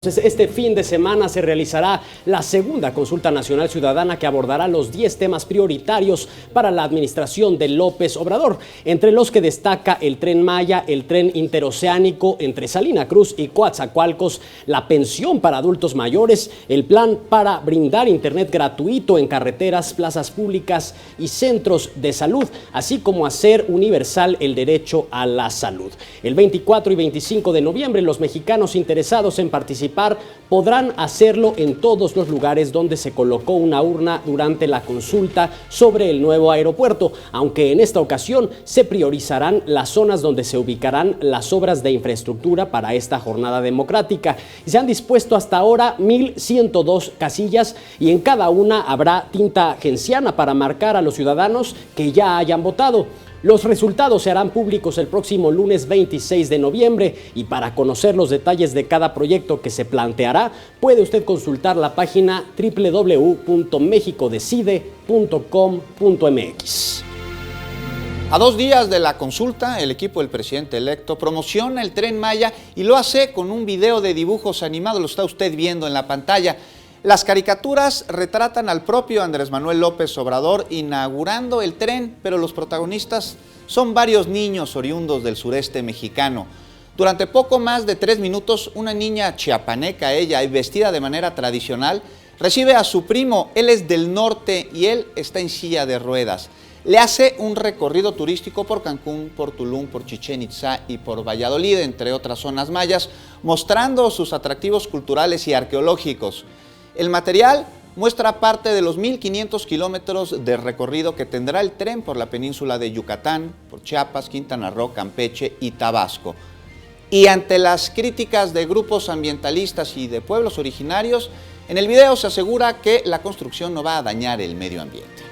Este fin de semana se realizará la segunda consulta nacional ciudadana que abordará los 10 temas prioritarios para la administración de López Obrador, entre los que destaca el Tren Maya, el tren interoceánico entre Salina Cruz y Coatzacoalcos, la pensión para adultos mayores, el plan para brindar internet gratuito en carreteras, plazas públicas y centros de salud, así como hacer universal el derecho a la salud. El 24 y 25 de noviembre, los mexicanos interesados en participar podrán hacerlo en todos los lugares donde se colocó una urna durante la consulta sobre el nuevo aeropuerto, aunque en esta ocasión se priorizarán las zonas donde se ubicarán las obras de infraestructura para esta jornada democrática. Se han dispuesto hasta ahora 1,102 casillas y en cada una habrá tinta genciana para marcar a los ciudadanos que ya hayan votado. Los resultados se harán públicos el próximo lunes 26 de noviembre y para conocer los detalles de cada proyecto que se planteará, puede usted consultar la página www.mexicodecide.com.mx. A 2 días de la consulta, el equipo del presidente electo promociona el Tren Maya y lo hace con un video de dibujos animados, lo está usted viendo en la pantalla. Las caricaturas retratan al propio Andrés Manuel López Obrador inaugurando el tren, pero los protagonistas son varios niños oriundos del sureste mexicano. Durante poco más de 3 minutos, una niña chiapaneca, ella, y vestida de manera tradicional, recibe a su primo. Él es del norte y él está en silla de ruedas. Le hace un recorrido turístico por Cancún, por Tulum, por Chichén Itzá y por Valladolid, entre otras zonas mayas, mostrando sus atractivos culturales y arqueológicos. El material muestra parte de los 1,500 kilómetros de recorrido que tendrá el tren por la península de Yucatán, por Chiapas, Quintana Roo, Campeche y Tabasco. Y ante las críticas de grupos ambientalistas y de pueblos originarios, en el video se asegura que la construcción no va a dañar el medio ambiente.